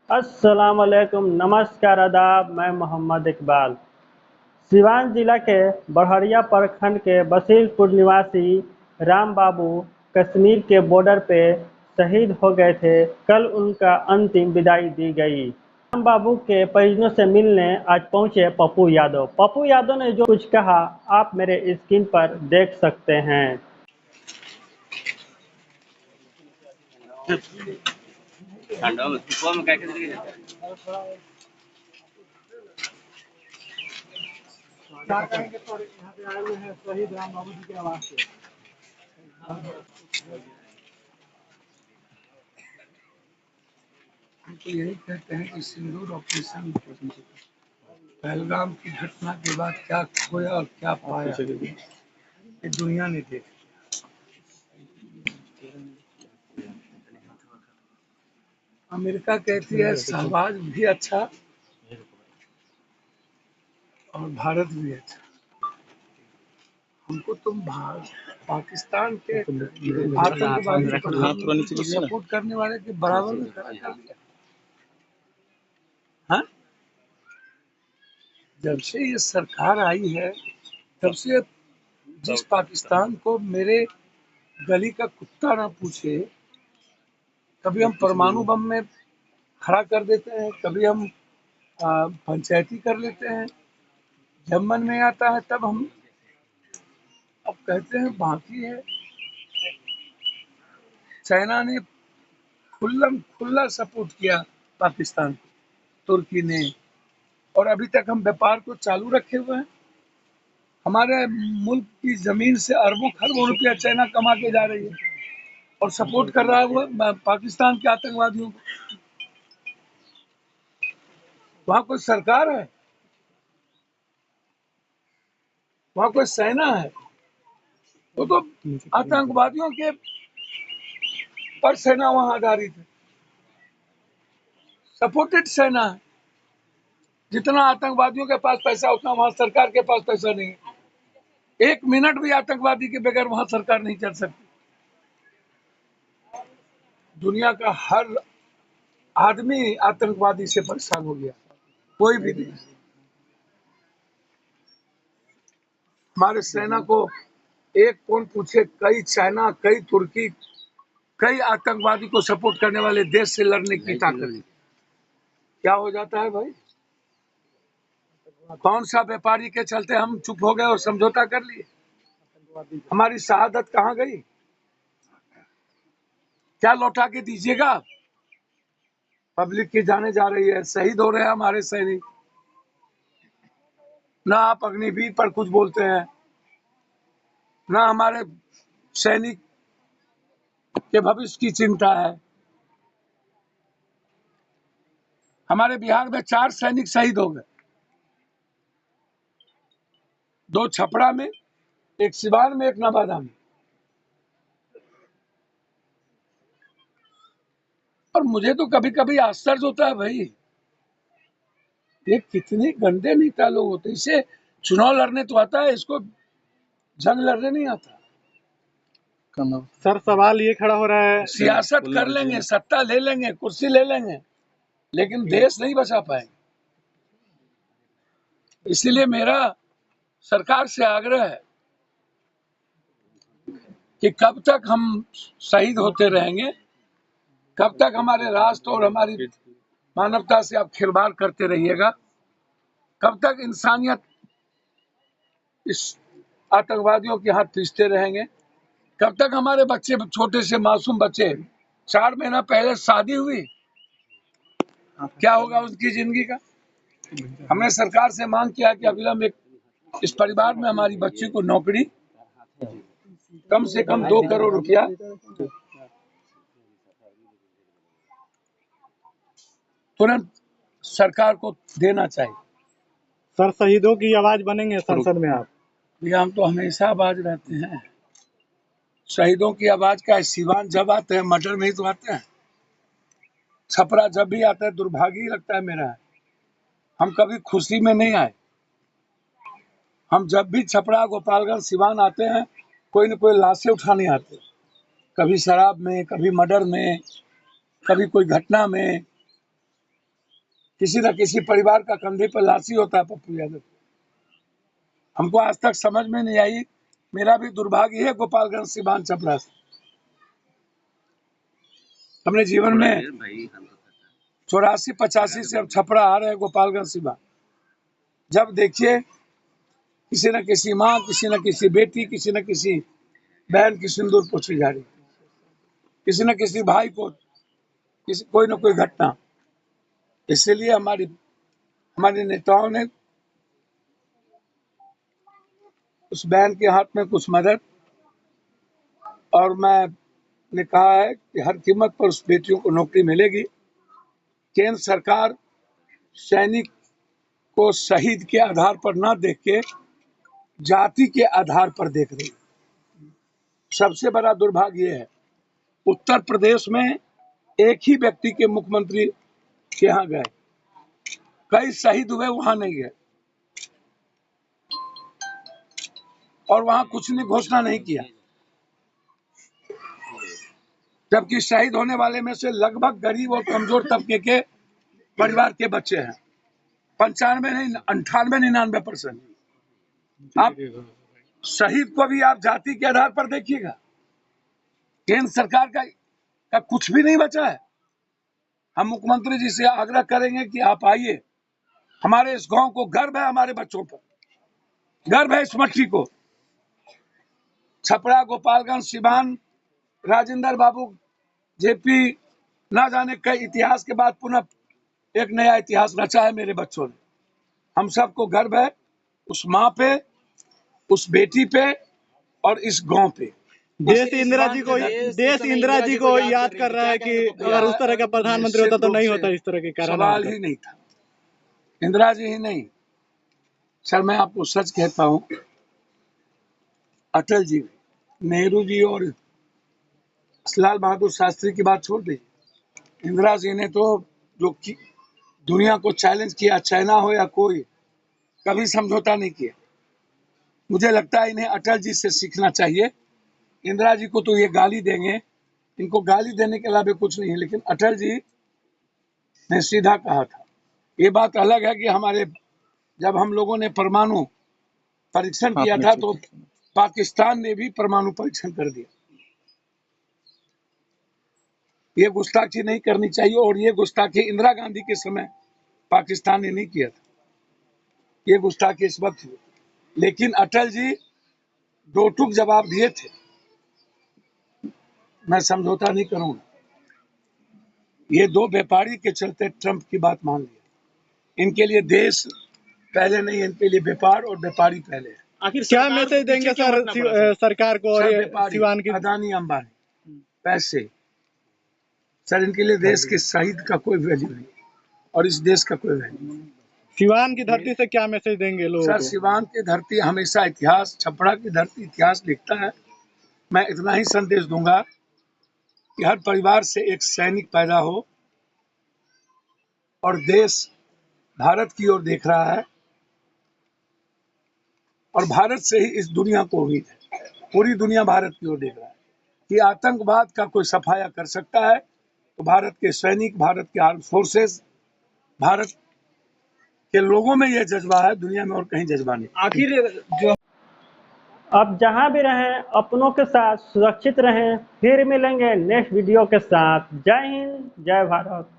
अस्सलाम वालेकुम, नमस्कार, आदाब। मैं मोहम्मद इकबाल। सिवान जिला के बड़हरिया प्रखंड के बशीरपुर निवासी राम बाबू कश्मीर के बॉर्डर पे शहीद हो गए थे। कल उनका अंतिम विदाई दी गई। राम बाबू के परिजनों से मिलने आज पहुंचे पप्पू यादव। पप्पू यादव ने जो कुछ कहा आप मेरे स्क्रीन पर देख सकते हैं। क्या कहेंगे तो यहाँ पे आए हुए हैं शहीद राम बाबू जी के आवास पे। हम तो यही कहते हैं कि सिंदूर ऑपरेशन पहलगाम की घटना के बाद क्या खोया और क्या पाया ये दुनिया ने देखा। अमेरिका कहती है शहबाज भी अच्छा और भारत भी अच्छा। हमको तुम पाकिस्तान के आतंकवादी को सपोर्ट करने वाले के बराबर में खड़ा कर दिया। हाँ? जब से ये सरकार आई है तब से जिस पाकिस्तान को मेरे गली का कुत्ता ना पूछे, कभी हम परमाणु बम में खड़ा कर देते हैं, कभी हम पंचायती कर लेते हैं। जब मन में आता है तब हम अब कहते हैं बाकी है। चाइना ने खुला सपोर्ट किया पाकिस्तान को, तुर्की ने, और अभी तक हम व्यापार को चालू रखे हुए हैं। हमारे मुल्क की जमीन से अरबों खरबों रुपया चाइना कमा के जा रही है और सपोर्ट कर रहा है वो पाकिस्तान के आतंकवादियों को। वहाँ कोई सरकार है, वहाँ कोई सेना है, वो तो आतंकवादियों के पर सेना वहाँ आधारित है, सपोर्टेड सेना है। जितना आतंकवादियों के पास पैसा उतना वहाँ सरकार के पास पैसा नहीं है। एक मिनट भी आतंकवादी के बगैर वहाँ सरकार नहीं चल सकती। दुनिया का हर आदमी आतंकवादी से परेशान हो गया, कोई भी नहीं। हमारे सेना को एक कौन पूछे, कई चाइना, कई तुर्की, कई आतंकवादी को सपोर्ट करने वाले देश से लड़ने की ताकत। क्या हो जाता है भाई? कौन सा व्यापारी के चलते हम चुप हो गए और समझौता कर लिए? हमारी शहादत कहाँ गई? क्या लौटा के दीजिएगा? पब्लिक की जाने जा रही है, शहीद हो रहे हैं हमारे सैनिक, ना आप अग्निवीर पर कुछ बोलते हैं, ना हमारे सैनिक के भविष्य की चिंता है। हमारे बिहार में 4 सैनिक शहीद हो गए, 2 छपरा में, 1 सिवान में, 1 नवादा में। और मुझे तो कभी कभी आश्चर्य होता है भाई, ये कितने गंदे नेता लोग होते हैं। इसे चुनाव लड़ने तो आता है, इसको जंग लड़ने नहीं आता। सर, सवाल ये खड़ा हो रहा है, सियासत कर लेंगे, सत्ता ले लेंगे, कुर्सी ले लेंगे, लेकिन देश नहीं बचा पाएंगे। इसीलिए मेरा सरकार से आग्रह है कि कब तक हम शहीद होते रहेंगे, कब तक हमारे राष्ट्र और हमारी मानवता से आप खिलवाड़ करते रहिएगा, कब तक इंसानियत इस आतंकवादियों के हाथ पीसते रहेंगे, कब तक हमारे बच्चे, छोटे से मासूम बच्चे, 4 महीना पहले शादी हुई, क्या होगा उनकी जिंदगी का? हमने सरकार से मांग किया कि अविलंब इस परिवार में हमारी बच्ची को नौकरी, कम से कम 2 करोड़ रुपया तुरंत सरकार को देना चाहिए। सर शहीदों की आवाज बनेंगे संसद में आप? भैया हम तो हमेशा आवाज रहते हैं। शहीदों की आवाज का सिवान जब आते हैं मर्डर में ही तो आते हैं, छपरा जब भी आता है दुर्भाग्य ही लगता है मेरा। हम कभी खुशी में नहीं आए। हम जब भी छपरा, गोपालगंज, सिवान आते हैं, कोई न कोई लाशें उठाने आते हैं, कभी शराब में, कभी मर्डर में, कभी कोई घटना में। किसी न किसी परिवार का कंधे पर लाशी होता है पप्पू यादव। हमको आज तक समझ में नहीं आई। मेरा भी दुर्भाग्य है गोपालगंज सिवान छपरा से। हमने जीवन में 84-85 से अब छपरा आ रहे हैं गोपालगंज सिवान। जब देखिए किसी न किसी माँ, किसी न किसी बेटी, किसी न किसी बहन की सिंदूर पोछी जा रही, किसी न किसी भाई को कोई न कोई घटना। इसलिए हमारे नेताओं ने उस बहन के हाथ में कुछ मदद, और मैंने कहा है कि हर कीमत पर उस बेटियों को नौकरी मिलेगी। केंद्र सरकार सैनिक को शहीद के आधार पर न देख के जाति के आधार पर देख रही है। सबसे बड़ा दुर्भाग्य ये है, उत्तर प्रदेश में एक ही व्यक्ति के मुख्यमंत्री के यहाँ गए, कई शहीद हुए, वहां नहीं गए और वहां कुछ ने घोषणा नहीं किया। जबकि शहीद होने वाले में से लगभग गरीब और कमजोर तबके के परिवार के बच्चे हैं। 95 नहीं, 98-99%। आप शहीद को भी आप जाति के आधार पर देखिएगा। केंद्र सरकार का कुछ भी नहीं बचा है। हम मुख्यमंत्री जी से आग्रह करेंगे कि आप आइए, हमारे इस गांव को गर्व है, हमारे बच्चों पर गर्व है, इस मट्टी को। छपरा, गोपालगंज, सिवान, राजेंद्र बाबू, जेपी, ना जाने कई इतिहास के बाद पुनः एक नया इतिहास रचा है मेरे बच्चों ने। हम सबको गर्व है उस माँ पे, उस बेटी पे और इस गांव पे। देश इंदिरा जी को याद कर रहा है कि अगर उस तरह का प्रधानमंत्री होता तो नहीं होता इस तरह के कारण। सवाल ही नहीं था। इंदिरा जी ही नहीं सर, मैं आपको सच कहता हूं, अटल जी, नेहरू जी और लाल बहादुर शास्त्री की बात छोड़ दीजिए, इंदिरा जी ने तो जो दुनिया को चैलेंज किया, चाइना हो या कोई, कभी समझौता नहीं किया। मुझे लगता है इन्हें अटल जी से सीखना चाहिए। इंदिरा जी को तो ये गाली देंगे, इनको गाली देने के अलावा कुछ नहीं है, लेकिन अटल जी ने सीधा कहा था। ये बात अलग है कि जब हम लोगों ने परमाणु परीक्षण किया था तो पाकिस्तान ने भी परमाणु परीक्षण कर दिया। ये गुस्ताखी नहीं करनी चाहिए, और ये गुस्ताखी इंदिरा गांधी के समय पाकिस्तान ने नहीं किया था, ये गुस्ताखी इस वक्त हुई। लेकिन अटल जी दो टूक जवाब दिए थे, मैं समझौता नहीं करूंगा। ये दो व्यापारी के चलते ट्रंप की बात मान लिया। इनके लिए देश पहले नहीं, इनके लिए व्यापार और व्यापारी पहले है। आखिर क्या मैसेज देंगे सर सरकार को और सिवान की? अदानी, अंबानी, पैसे, सर इनके लिए देश के शहीद का कोई वैल्यू नहीं और इस देश का कोई वैल्यू नहीं। सिवान की धरती से क्या मैसेज देंगे लोगों को? सर सिवान की धरती हमेशा इतिहास, छपरा की धरती इतिहास लिखता है। मैं इतना ही संदेश दूंगा कि हर परिवार से एक सैनिक पैदा हो, और देश भारत की ओर देख रहा है, और भारत से ही इस दुनिया को उम्मीद है। पूरी दुनिया भारत की ओर देख रहा है कि आतंकवाद का कोई सफाया कर सकता है तो भारत के सैनिक, भारत के आर्म फोर्सेस, भारत के लोगों में यह जज्बा है, दुनिया में और कहीं जज्बा नहीं। आखिर जो अब जहां भी रहें अपनों के साथ सुरक्षित रहें। फिर मिलेंगे नेक्स्ट वीडियो के साथ। जय हिंद, जय भारत।